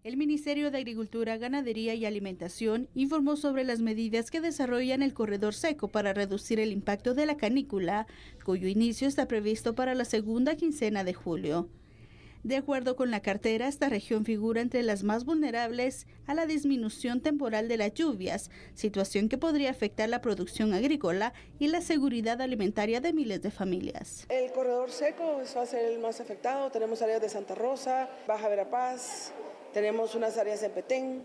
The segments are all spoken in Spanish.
El Ministerio de Agricultura, Ganadería y Alimentación informó sobre las medidas que desarrollan el corredor seco para reducir el impacto de la canícula, cuyo inicio está previsto para la segunda quincena de julio. De acuerdo con la cartera, esta región figura entre las más vulnerables a la disminución temporal de las lluvias, situación que podría afectar la producción agrícola y la seguridad alimentaria de miles de familias. El corredor seco va a ser el más afectado. Tenemos áreas de Santa Rosa, Baja Verapaz, tenemos unas áreas en Petén,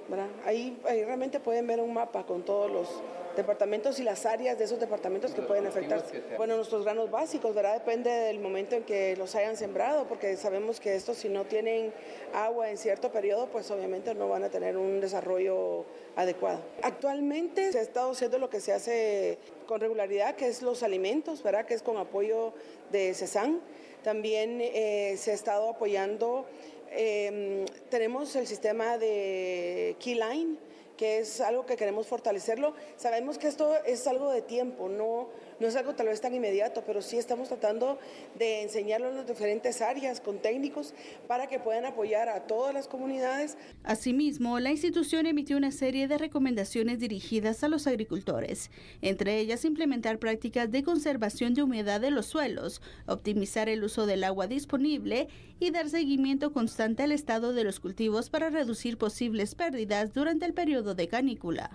¿verdad? Ahí realmente pueden ver un mapa con todos los departamentos y las áreas de esos departamentos que pueden afectarse. Bueno, nuestros granos básicos, ¿verdad? Depende del momento en que los hayan sembrado, porque sabemos que estos, si no tienen agua en cierto periodo, pues obviamente no van a tener un desarrollo adecuado. Actualmente se ha estado haciendo lo que se hace con regularidad, que es los alimentos, ¿verdad? Que es con apoyo de CESAN. También se ha estado apoyando, tenemos el sistema de Keyline, que es algo que queremos fortalecerlo. Sabemos que esto es algo de tiempo, no es algo tal vez tan inmediato, pero sí estamos tratando de enseñarlo en las diferentes áreas con técnicos para que puedan apoyar a todas las comunidades. Asimismo, la institución emitió una serie de recomendaciones dirigidas a los agricultores, entre ellas implementar prácticas de conservación de humedad de los suelos, optimizar el uso del agua disponible y dar seguimiento constante al estado de los cultivos para reducir posibles pérdidas durante el periodo de canícula.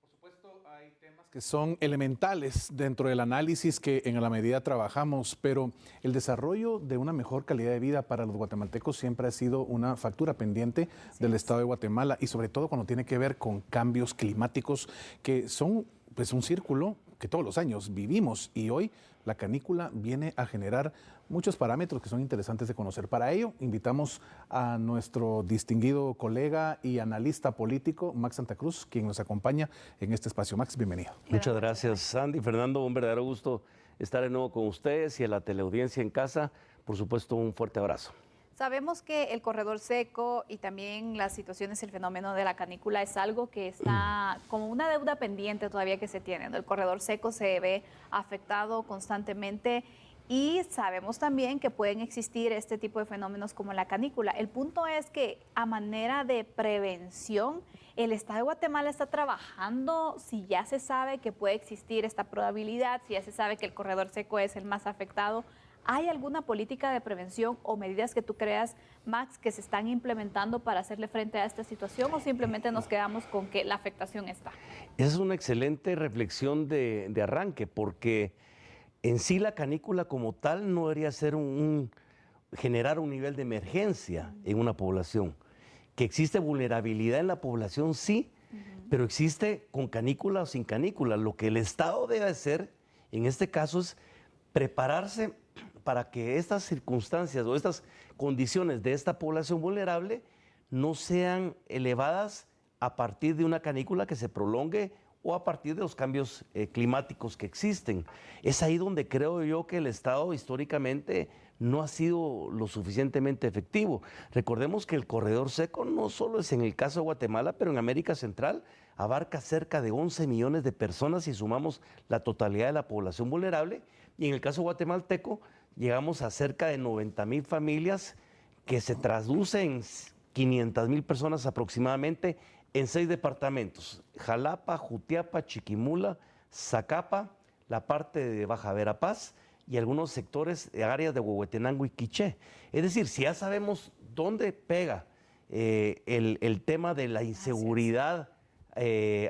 Por supuesto, hay temas que son elementales dentro del análisis que en la medida trabajamos, pero el desarrollo de una mejor calidad de vida para los guatemaltecos siempre ha sido una factura pendiente del Estado de Guatemala, y sobre todo cuando tiene que ver con cambios climáticos que son pues un círculo que todos los años vivimos, y hoy la canícula viene a generar muchos parámetros que son interesantes de conocer. Para ello, invitamos a nuestro distinguido colega y analista político, Max Santa Cruz, quien nos acompaña en este espacio. Max, bienvenido. Muchas gracias, Sandy. Fernando, un verdadero gusto estar de nuevo con ustedes y a la teleaudiencia en casa. Por supuesto, un fuerte abrazo. Sabemos que el corredor seco y también las situaciones, el fenómeno de la canícula es algo que está como una deuda pendiente todavía que se tiene, ¿no? El corredor seco se ve afectado constantemente y sabemos también que pueden existir este tipo de fenómenos como la canícula. El punto es que a manera de prevención, el Estado de Guatemala está trabajando, si ya se sabe que puede existir esta probabilidad, si ya se sabe que el corredor seco es el más afectado. ¿Hay alguna política de prevención o medidas que tú creas, Max, que se están implementando para hacerle frente a esta situación, o simplemente nos quedamos con que la afectación está? Esa es una excelente reflexión de arranque, porque en sí la canícula como tal no debería ser generar un nivel de emergencia en una población. Que existe vulnerabilidad en la población, sí, pero existe con canícula o sin canícula. Lo que el Estado debe hacer en este caso es prepararse para que estas circunstancias o estas condiciones de esta población vulnerable no sean elevadas a partir de una canícula que se prolongue o a partir de los cambios climáticos que existen. Es ahí donde creo yo que el Estado históricamente no ha sido lo suficientemente efectivo. Recordemos que el corredor seco no solo es en el caso de Guatemala, pero en América Central abarca cerca de 11 millones de personas si sumamos la totalidad de la población vulnerable, y en el caso guatemalteco llegamos a cerca de 90,000 familias, que se traduce en 500,000 personas aproximadamente en 6 departamentos: Jalapa, Jutiapa, Chiquimula, Zacapa, la parte de Baja Verapaz y algunos sectores de áreas de Huehuetenango y Quiché. Es decir, si ya sabemos dónde pega el tema de la inseguridad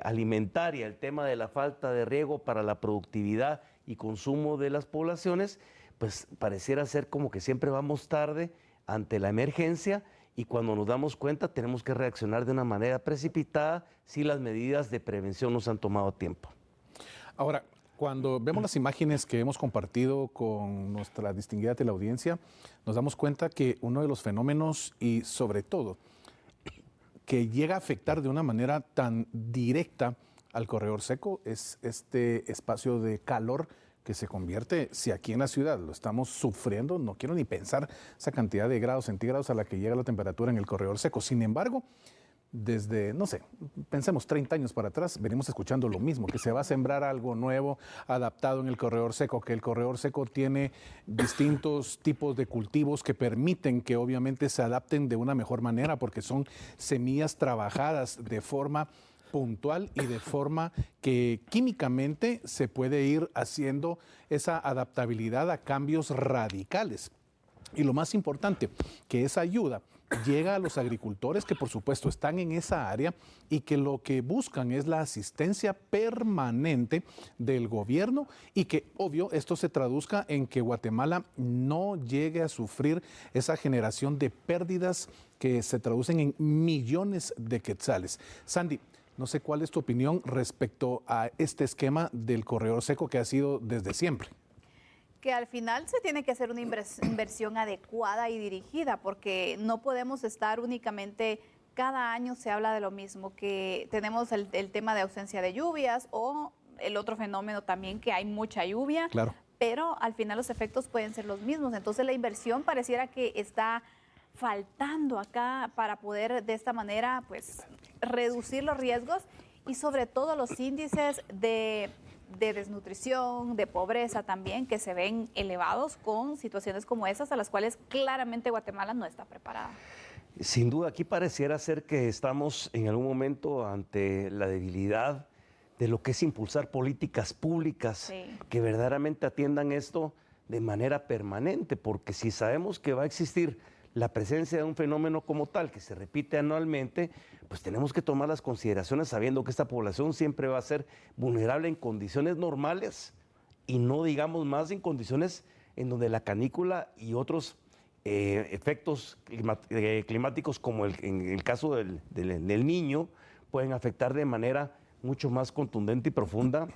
alimentaria, el tema de la falta de riego para la productividad y consumo de las poblaciones, pues pareciera ser como que siempre vamos tarde ante la emergencia, y cuando nos damos cuenta tenemos que reaccionar de una manera precipitada si las medidas de prevención no se han tomado a tiempo. Ahora, cuando vemos las imágenes que hemos compartido con nuestra distinguida teleaudiencia, nos damos cuenta que uno de los fenómenos, y sobre todo que llega a afectar de una manera tan directa al corredor seco, es este espacio de calor que se convierte, si aquí en la ciudad lo estamos sufriendo, no quiero ni pensar esa cantidad de grados centígrados a la que llega la temperatura en el corredor seco. Sin embargo, desde, no sé, pensemos 30 años para atrás, venimos escuchando lo mismo, que se va a sembrar algo nuevo, adaptado en el corredor seco, que el corredor seco tiene distintos tipos de cultivos que permiten que obviamente se adapten de una mejor manera, porque son semillas trabajadas de forma puntual y de forma que químicamente se puede ir haciendo esa adaptabilidad a cambios radicales. Y lo más importante, que esa ayuda llega a los agricultores que por supuesto están en esa área y que lo que buscan es la asistencia permanente del gobierno y que obvio esto se traduzca en que Guatemala no llegue a sufrir esa generación de pérdidas que se traducen en millones de quetzales. Sandy, no sé cuál es tu opinión respecto a este esquema del corredor seco que ha sido desde siempre. Que al final se tiene que hacer una inversión adecuada y dirigida, porque no podemos estar únicamente, cada año se habla de lo mismo, que tenemos el tema de ausencia de lluvias o el otro fenómeno también que hay mucha lluvia, Claro. pero al final los efectos pueden ser los mismos. Entonces la inversión pareciera que está faltando acá para poder de esta manera pues reducir los riesgos y sobre todo los índices de desnutrición, de pobreza también, que se ven elevados con situaciones como esas a las cuales claramente Guatemala no está preparada. Sin duda, aquí pareciera ser que estamos en algún momento ante la debilidad de lo que es impulsar políticas públicas que verdaderamente atiendan esto de manera permanente, porque si sabemos que va a existir la presencia de un fenómeno como tal que se repite anualmente, pues tenemos que tomar las consideraciones sabiendo que esta población siempre va a ser vulnerable en condiciones normales y no digamos más en condiciones en donde la canícula y otros efectos climáticos como en el caso del Niño pueden afectar de manera mucho más contundente y profunda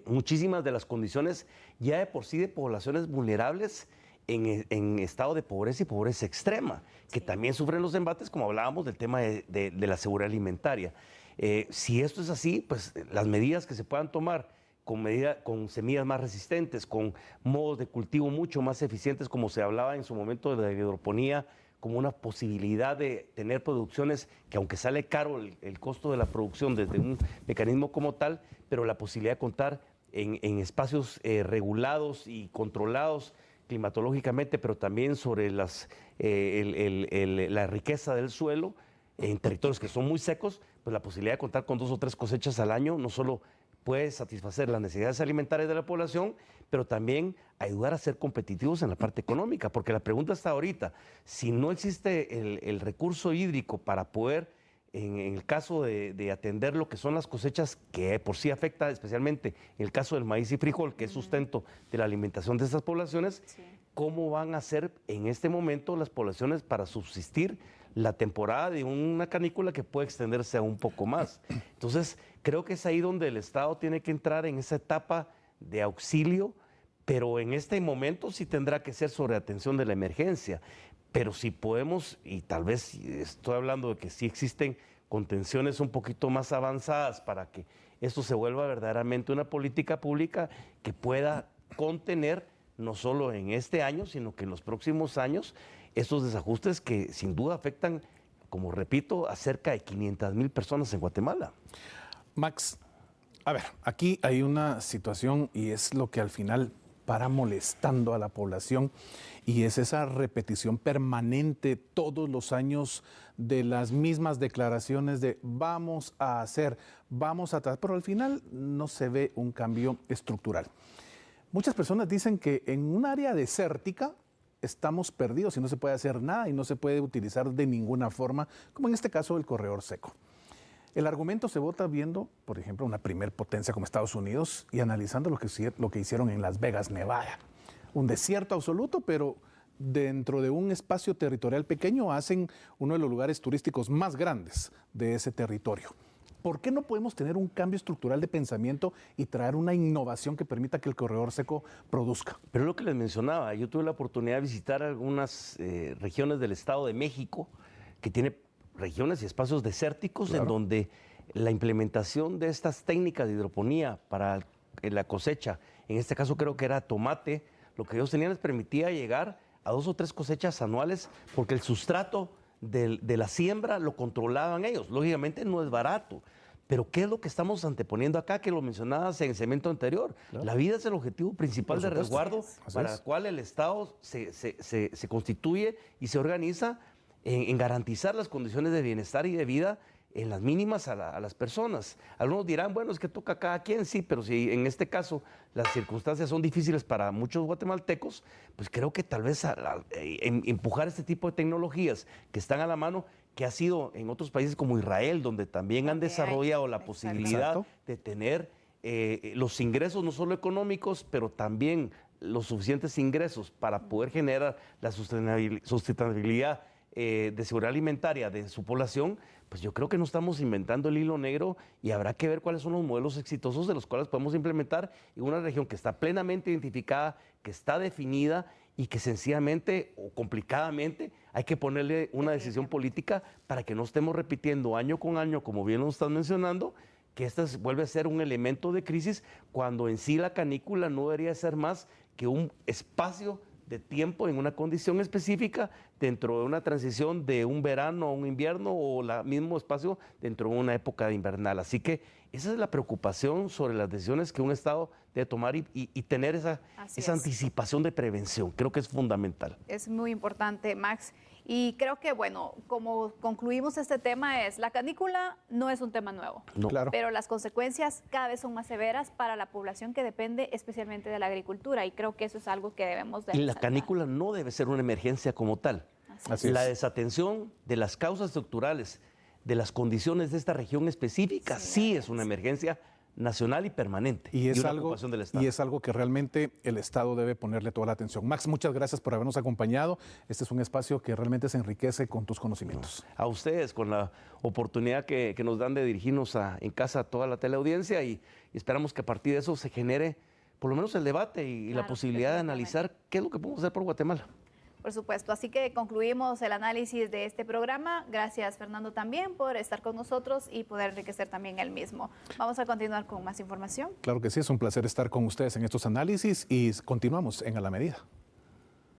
muchísimas de las condiciones ya de por sí de poblaciones vulnerables en estado de pobreza y pobreza extrema, que también sufren los embates, como hablábamos del tema de la seguridad alimentaria. Si esto es así, pues las medidas que se puedan tomar con semillas más resistentes, con modos de cultivo mucho más eficientes, como se hablaba en su momento de la hidroponía, como una posibilidad de tener producciones que aunque sale caro el costo de la producción desde un mecanismo como tal, pero la posibilidad de contar en espacios regulados y controlados climatológicamente, pero también sobre la riqueza del suelo en territorios que son muy secos, pues la posibilidad de contar con 2 o 3 cosechas al año no solo puede satisfacer las necesidades alimentarias de la población, pero también ayudar a ser competitivos en la parte económica, porque la pregunta está ahorita, si no existe el recurso hídrico para poder, en el caso de atender lo que son las cosechas, que por sí afecta especialmente en el caso del maíz y frijol, que es sustento de la alimentación de estas poblaciones, ¿cómo van a ser en este momento las poblaciones para subsistir la temporada de una canícula que puede extenderse a un poco más? Entonces, creo que es ahí donde el Estado tiene que entrar en esa etapa de auxilio, pero en este momento sí tendrá que ser sobre atención de la emergencia. Pero si podemos, y tal vez estoy hablando de que sí existen contenciones un poquito más avanzadas para que esto se vuelva verdaderamente una política pública que pueda contener no solo en este año, sino que en los próximos años estos desajustes que sin duda afectan, como repito, a cerca de 500,000 personas en Guatemala. Max, a ver, aquí hay una situación y es lo que al final para molestando a la población y es esa repetición permanente todos los años de las mismas declaraciones de vamos a hacer, vamos a tratar, pero al final no se ve un cambio estructural. Muchas personas dicen que en un área desértica estamos perdidos y no se puede hacer nada y no se puede utilizar de ninguna forma, como en este caso el corredor seco. El argumento se vota viendo, por ejemplo, una primer potencia como Estados Unidos y analizando lo que hicieron en Las Vegas, Nevada. Un desierto absoluto, pero dentro de un espacio territorial pequeño hacen uno de los lugares turísticos más grandes de ese territorio. ¿Por qué no podemos tener un cambio estructural de pensamiento y traer una innovación que permita que el corredor seco produzca? Pero es lo que les mencionaba, yo tuve la oportunidad de visitar algunas regiones del Estado de México que tiene regiones y espacios desérticos en donde la implementación de estas técnicas de hidroponía para la cosecha, en este caso creo que era tomate, lo que ellos tenían les permitía llegar a 2 o 3 cosechas anuales porque el sustrato de la siembra lo controlaban ellos. Lógicamente no es barato. Pero ¿qué es lo que estamos anteponiendo acá? Que lo mencionabas en el segmento anterior. Claro. La vida es el objetivo principal de resguardo para el cual el Estado se constituye y se organiza en garantizar las condiciones de bienestar y de vida en las mínimas a las personas. Algunos dirán, bueno, es que toca a cada quien, sí, pero si en este caso las circunstancias son difíciles para muchos guatemaltecos, pues creo que tal vez empujar este tipo de tecnologías que están a la mano, que ha sido en otros países como Israel, donde también han desarrollado la posibilidad de tener los ingresos no solo económicos, pero también los suficientes ingresos para poder generar la sustentabilidad de seguridad alimentaria de su población, pues yo creo que no estamos inventando el hilo negro y habrá que ver cuáles son los modelos exitosos de los cuales podemos implementar en una región que está plenamente identificada, que está definida y que sencillamente o complicadamente hay que ponerle una decisión política para que no estemos repitiendo año con año, como bien nos están mencionando, que esta vuelve a ser un elemento de crisis cuando en sí la canícula no debería ser más que un espacio de tiempo en una condición específica dentro de una transición de un verano a un invierno o el mismo espacio dentro de una época invernal. Así que esa es la preocupación sobre las decisiones que un Estado debe tomar y tener esa anticipación de prevención. Creo que es fundamental. Es muy importante, Max. Y creo que, bueno, como concluimos este tema la canícula no es un tema nuevo, no. Claro. Pero las consecuencias cada vez son más severas para la población que depende especialmente de la agricultura y creo que eso es algo que debemos de resaltar. Y la canícula no debe ser una emergencia como tal. Así es. La desatención de las causas estructurales, de las condiciones de esta región específica, sí es una emergencia nacional y permanente. Y es algo que realmente el Estado debe ponerle toda la atención. Max, muchas gracias por habernos acompañado. Este es un espacio que realmente se enriquece con tus conocimientos. A ustedes, con la oportunidad que nos dan de dirigirnos en casa a toda la teleaudiencia y esperamos que a partir de eso se genere por lo menos el debate y la posibilidad de analizar qué es lo que podemos hacer por Guatemala. Por supuesto, así que concluimos el análisis de este programa. Gracias, Fernando, también por estar con nosotros y poder enriquecer también el mismo. Vamos a continuar con más información. Claro que sí, es un placer estar con ustedes en estos análisis y continuamos en A la Medida.